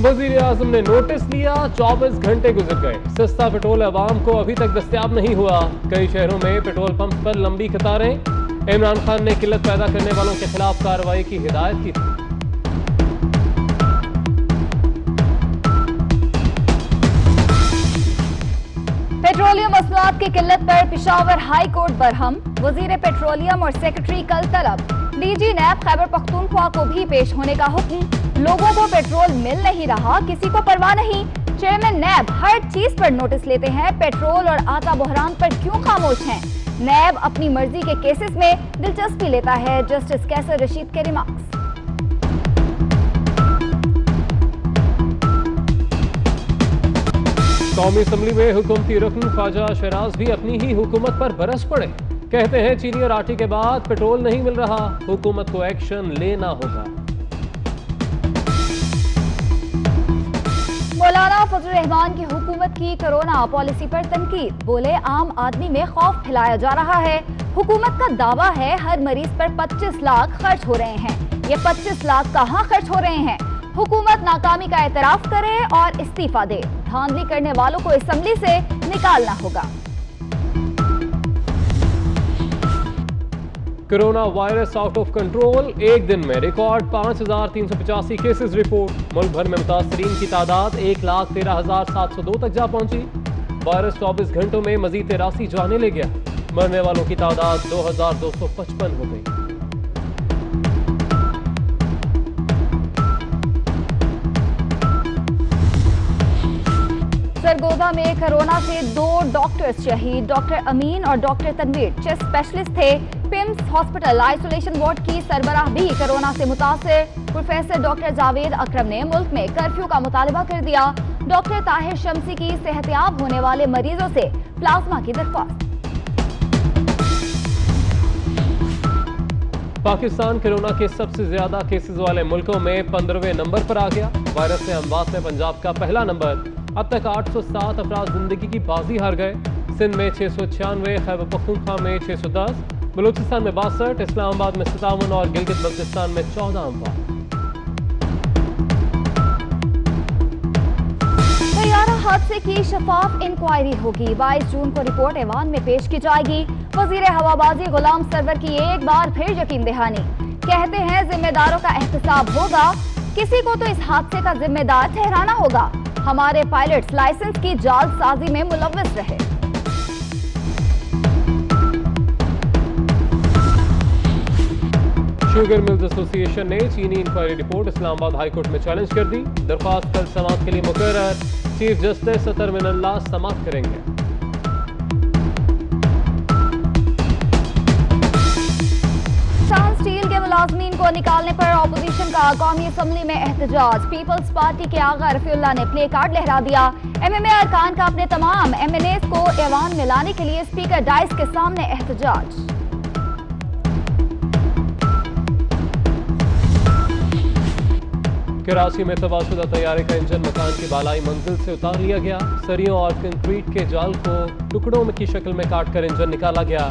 वजीर आजम ने नोटिस लिया, 24 घंटे गुजर गए, सस्ता पेट्रोल अवाम को अभी तक दस्तयाब नहीं हुआ। कई शहरों में पेट्रोल पंप पर लंबी कतारें। इमरान खान ने किल्लत पैदा करने वालों के खिलाफ कार्रवाई की हिदायत की थी। पेट्रोलियम मसनूआत की किल्लत पर पिशावर हाई कोर्ट बरहम। वजीर पेट्रोलियम और सेक्रेटरी कल तलब। डीजी नैब खैबर पख्तूनख्वा को भी पेश होने का हुक्म। लोगों को पेट्रोल मिल नहीं रहा, किसी को परवाह नहीं। चेयरमैन नैब हर चीज पर नोटिस लेते हैं, पेट्रोल और आटा बहरान पर क्यों खामोश हैं? नैब अपनी मर्जी के केसेस में दिलचस्पी लेता है। जस्टिस कैसर रशीद के रिमार्क्स। कौमी असम्बली में हुकूमती रुकन ख्वाजा शहराज भी अपनी ही हुकूमत पर बरस पड़े। कहते हैं चीनी और आटे के बाद पेट्रोल नहीं मिल रहा, हुकूमत को एक्शन लेना होगा। मौलाना फजल रहमान की हुकूमत की कोरोना पॉलिसी पर तनकीद। बोले आम आदमी में खौफ फैलाया जा रहा है। हुकूमत का दावा है हर मरीज पर 25 लाख खर्च हो रहे हैं। ये 25 लाख कहाँ खर्च हो रहे हैं? हुकूमत नाकामी का एतराफ करे और इस्तीफा दे। धांधली करने वालों को असेंबली से निकालना होगा। Corona virus out of control. एक दिन में रिकॉर्ड 5,385 केसेस रिपोर्ट। मुल्क भर में मुतासरीन की तादाद 1,13,702 तक जा पहुंची। वायरस 24 घंटों में मजीद 83 जाने ले गया। मरने वालों की तादाद 2,255 हो गई। सरगोदा में कोरोना से 2 डॉक्टर्स शहीद। डॉक्टर अमीन और डॉक्टर तनवीर चेस्ट स्पेशलिस्ट थे। पिम्स हॉस्पिटल आइसोलेशन वार्ड की सरबराह भी कोरोना से मुतासिर। प्रोफेसर डॉक्टर जावेद अकरम ने मुल्क में कर्फ्यू का मुतालबा कर दिया। डॉक्टर ताहिर शम्सी की सेहतयाब होने वाले मरीजों से प्लाज्मा की दरख्वास्त। पाकिस्तान कोरोना के सबसे ज्यादा केसेस वाले मुल्कों में 15वें नंबर पर आ गया। वायरस से अमवात में पंजाब का पहला नंबर। अब तक 807 अफराद जिंदगी की बाजी हार गए। सिंध में 696, खैबर पख्तूनख्वा में 610, बलूचिस्तान में 62, इस्लामाबाद में 57 और गिलगित बल्तिस्तान में 14 अमवात। तैयारा हादसे की शफाफ इंक्वायरी होगी। 22 जून को रिपोर्ट ऐवान में पेश की जाएगी। वजीर हवाबाजी गुलाम सरवर की एक बार फिर यकीन दहानी। कहते हैं जिम्मेदारों का एहतसाब होगा। किसी को तो इस हादसे का जिम्मेदार ठहराना होगा। हमारे पायलट्स लाइसेंस की जालसाजी में मुलव्वस रहे। शुगर मिल्स एसोसिएशन ने चीनी inquiry report Islamabad high court में चैलेंज कर दी। दरख्वास्त कल समाअत के लिए मुकर्रर। चीफ जस्टिस अतर मिनल्लाह समाअत करेंगे। स्टील के मुलाजमीन को निकालने पर ऑपोजिशन का कौमी असम्बली में एहतजाज। पीपल्स पार्टी के आगा रफीउल्लाह ने प्ले कार्ड लहरा दिया। एमएमए अरकान का अपने तमाम एमएनएस को ऐवान में लाने के लिए स्पीकर डाइस के सामने एहतजाज। कराची में तबाहशुदा तैयारे का इंजन मकान की बालाई मंजिल से उतार लिया गया। सरियों और कंक्रीट के जाल को टुकड़ों की शक्ल में काटकर इंजन निकाला गया।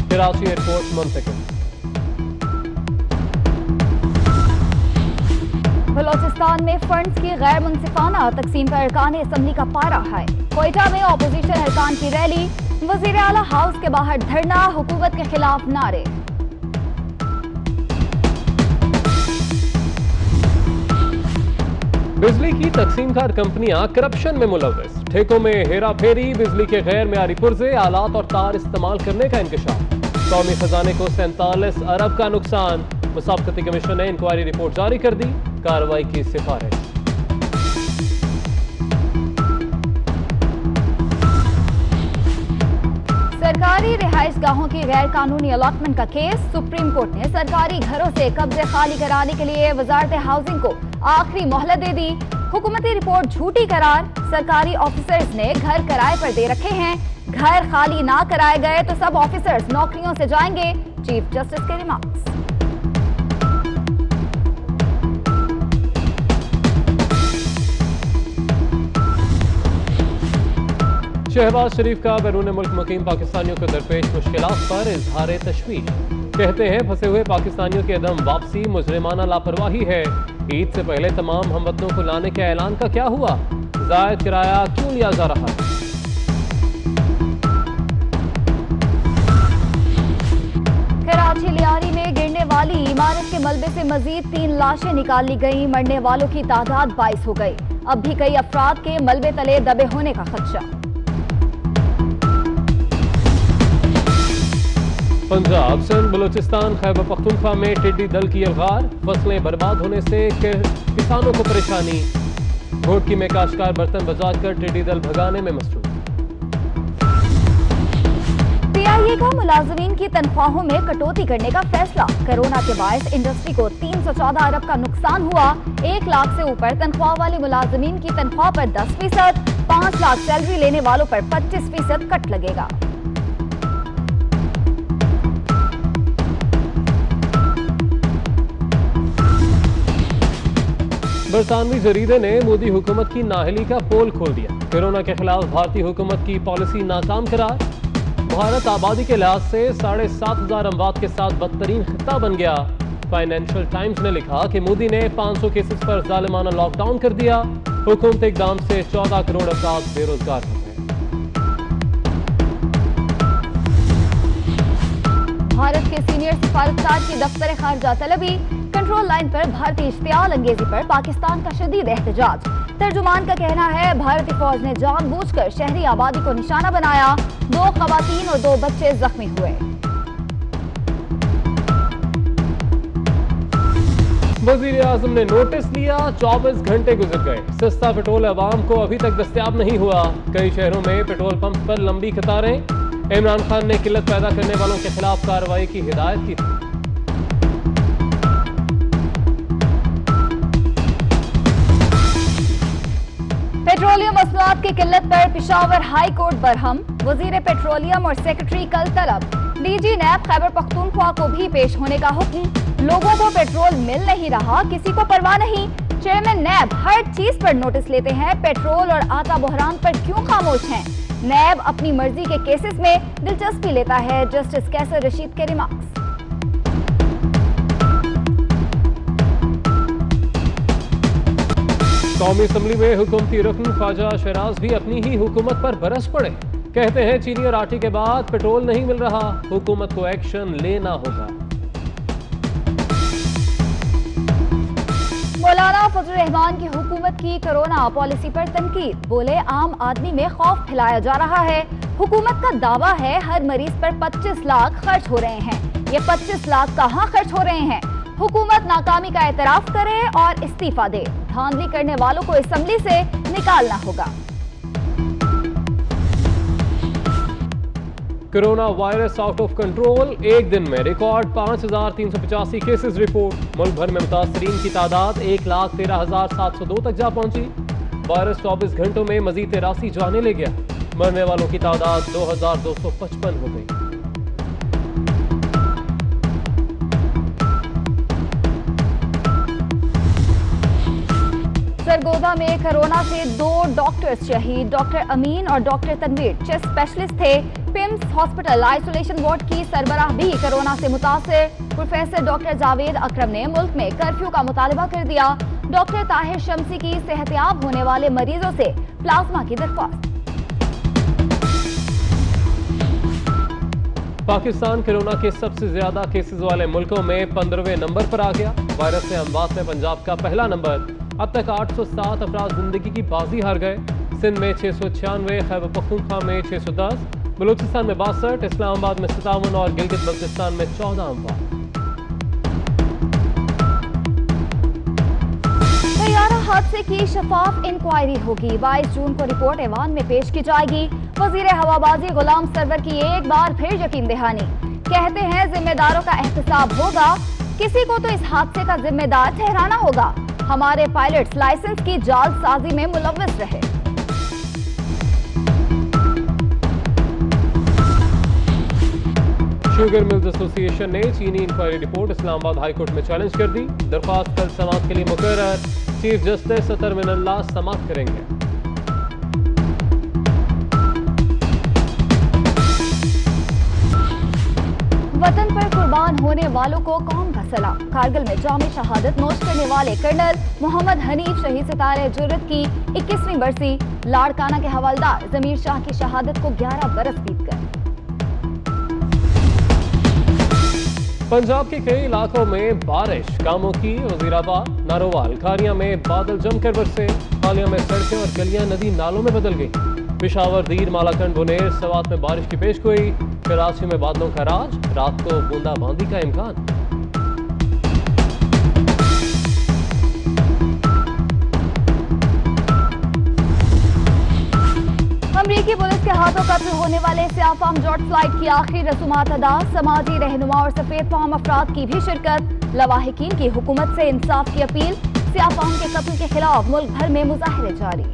कराची एयरपोर्ट मुंतकिल। बलोचिस्तान में फंड्स की गैर मुनसिफाना तकसीम पर अरकान असम्बली का पारा है। कोयटा में ऑपोजिशन अरकान की रैली। वजीर आला हाउस के बाहर धरना। हुकूमत के खिलाफ नारे। बिजली की तकसीमकार कंपनियां करप्शन में मुलव्वस। ठेकों में हेरा फेरी, बिजली के गैर मेयारी पुर्जे, आलात और तार इस्तेमाल करने का इंकशाफ। कौमी खजाने को 47 अरब का नुकसान। मुसाबकती कमीशन ने इंक्वायरी रिपोर्ट जारी कर दी। कार्रवाई की सिफारिश। सरकारी रिहाइश गाहों की गैर कानूनी अलॉटमेंट का केस। सुप्रीम कोर्ट ने सरकारी घरों से कब्जे खाली कराने के लिए वजारत हाउसिंग को आखिरी मोहलत दे दी। हुकूमती रिपोर्ट झूठी करार। सरकारी ऑफिसर्स ने घर किराए पर दे रखे हैं। घर खाली ना कराए गए तो सब ऑफिसर्स नौकरियों से जाएंगे। चीफ जस्टिस के रिमार्क्स। शहबाज शरीफ का बैरून मुल्क मुकीम पाकिस्तानियों को दरपेश मुश्किलात पर इजहार तशवीश। कहते हैं फंसे हुए पाकिस्तानियों की अदम वापसी मुजरिमाना लापरवाही है। ईद से पहले तमाम हमवतनों को लाने के ऐलान का क्या हुआ? जायद किराया क्यों लिया जा रहा है? कराची लियारी में गिरने वाली इमारत के मलबे से मजीद 3 लाशें निकाल ली गई। मरने वालों की तादाद 22 हो गई। अब भी कई अफराद के मलबे तले दबे होने का खदशा। पंजाब, सिंध, बलूचिस्तान, खैबर पख्तूनख्वा में टिड्डी दल की यलगार। फसलें बर्बाद होने से किसानों को परेशानी। घोटकी में काश्तकार बर्तन बजाकर टिड्डी दल भगाने में मसरूफ। पीआईए का मुलाजमीन की तनख्वाहों में कटौती करने का फैसला। कोरोना के बायस इंडस्ट्री को 314 अरब का नुकसान हुआ। 1 लाख से ऊपर तनख्वाह वाले मुलाजमीन की तनख्वाह पर 10%, 5 लाख सैलरी लेने वालों पर 25% कट लगेगा। बरतानवी जरीदे ने मोदी हुकूमत की नाअहली का पोल खोल दिया। कोरोना के खिलाफ भारतीय हुकूमत की पॉलिसी नाकाम करार। भारत आबादी के लिहाज से 7,500 अमवात के साथ बदतरीन खित्ता बन गया। फाइनेंशियल टाइम्स ने लिखा कि मोदी ने 500 केसेस पर जालिमाना लॉकडाउन कर दिया। हुकूमत इकदाम से 14 करोड़ अफराद बेरोजगार हो गए। भारत के सीनियर सिफारतकार की दफ्तर खारजा तलबी। कंट्रोल लाइन पर भारतीय इश्तियाल अंगेजी पर पाकिस्तान का शदीद एहतजाज। तर्जुमान का कहना है भारतीय फौज ने जानबूझकर शहरी आबादी को निशाना बनाया। 2 खवातीन और 2 बच्चे जख्मी हुए। वजीर आजम ने नोटिस लिया, 24 घंटे गुजर गए। सस्ता पेट्रोल अवाम को अभी तक दस्तयाब नहीं हुआ। कई शहरों में पेट्रोल पंप पर लंबी कतारें। इमरान खान ने किल्लत पैदा करने वालों के खिलाफ कार्रवाई की हिदायत की थी। पेट्रोलियम मसनूआत की किल्लत पर पिशावर हाई कोर्ट बरहम। वजीर पेट्रोलियम और सेक्रेटरी कल तलब। डीजी नैब खैबर पख्तूनख्वा को भी पेश होने का हुक्म। लोगों को पेट्रोल मिल नहीं रहा, किसी को परवाह नहीं। चेयरमैन नैब हर चीज पर नोटिस लेते हैं, पेट्रोल और आटा बहरान पर क्यों खामोश हैं? नैब अपनी मर्जी के केसेस में दिलचस्पी लेता है। जस्टिस कैसर रशीद के रिमार्क्स। कौमी असम्बली में हुकूमती रुकन ख्वाजा शहराज भी अपनी ही हुकूमत पर बरस पड़े। कहते हैं चीनी और आटे के बाद पेट्रोल नहीं मिल रहा, हुकूमत को एक्शन लेना होगा। मौलाना फजल रहमान की हुकूमत की कोरोना पॉलिसी पर तनकीद। बोले आम आदमी में खौफ फैलाया जा रहा है। हुकूमत का दावा है हर मरीज पर 25 लाख खर्च हो रहे हैं। ये 25 लाख कहाँ खर्च हो रहे हैं? हुकूमत नाकामी का एतराफ करे और इस्तीफा दे। धांधली करने वालों को असेंबली से निकालना होगा। Corona virus out of control. एक दिन में रिकॉर्ड 5,385 केसेस रिपोर्ट। मुल्क भर में मुतासरीन की तादाद 1,13,702 तक जा पहुंची। वायरस 24 घंटों में मजीद 83 जाने ले गया। मरने वालों की तादाद 2,255 हो गई। सरगोदा में कोरोना से 2 डॉक्टर्स शहीद। डॉक्टर अमीन और डॉक्टर तनवीर चेस्ट स्पेशलिस्ट थे। पिम्स हॉस्पिटल आइसोलेशन वार्ड की सरबराह भी कोरोना से मुतासिर। प्रोफेसर डॉक्टर जावेद अकरम ने मुल्क में कर्फ्यू का मुतालबा कर दिया। डॉक्टर ताहिर शम्सी की सेहतयाब होने वाले मरीजों से प्लाज्मा की दरख्वास्त। पाकिस्तान कोरोना के सबसे ज्यादा केसेस वाले मुल्कों में 15वें नंबर पर आ गया। वायरस से अमवात में पंजाब का पहला नंबर। अब तक 807 अफराद जिंदगी की बाजी हार गए। सिंध में 696, खैबर पख्तूनख्वा में 610, बलूचिस्तान में 62, इस्लामाबाद में 57 और गिलगित बल्तिस्तान में 14 अमवात। तैयारा हादसे की शफाफ इंक्वायरी होगी। 22 जून को रिपोर्ट ऐवान में पेश की जाएगी। वजीर हवाबाजी गुलाम सरवर की एक बार फिर यकीन दहानी। कहते हैं जिम्मेदारों का एहतसाब होगा। किसी को तो इस हादसे का जिम्मेदार ठहराना होगा। हमारे पायलट्स लाइसेंस की जालसाजी में मुलव्वस रहे। शुगर मिल्स एसोसिएशन ने चीनी inquiry report Islamabad high court में चैलेंज कर दी। दरख्वास्त कल समाअत के लिए मुकर्रर। चीफ जस्टिस अतर मिनल्लाह समाअत करेंगे। वतन पर कुर्बान होने वालों को कौम का सलाम। कारगिल में जामे शहादत नोश करने वाले कर्नल मोहम्मद हनीफ शहीद सितारे जुर्रत की 21वीं बरसी। लाड़काना के हवलदार जमीर शाह की शहादत को 11 बरस बीत गए। पंजाब के कई इलाकों में बारिश कामों की। वजीराबाद, नारोवाल, खारिया में बादल जमकर बरसे। हालिया में सड़कें और गलियां नदी नालों में बदल गई। पिशावर, दीर, मालाकंड, बुनेर, सवात में बारिश की पेशगोई। कराची में बादलों का राज, रात को बूंदाबांदी का इम्कान। अमरीकी पुलिस के हाथों कत्ल होने वाले सियाफाम जॉर्ज फ्लाइड की आखिरी रसूमात अदा। समाजी रहनुमा और सफेद फाम अफराद की भी शिरकत। लवाहिकीन की हुकूमत से इंसाफ की अपील। सियाफाम के कत्ल के खिलाफ मुल्क भर में मुजाहरे जारी।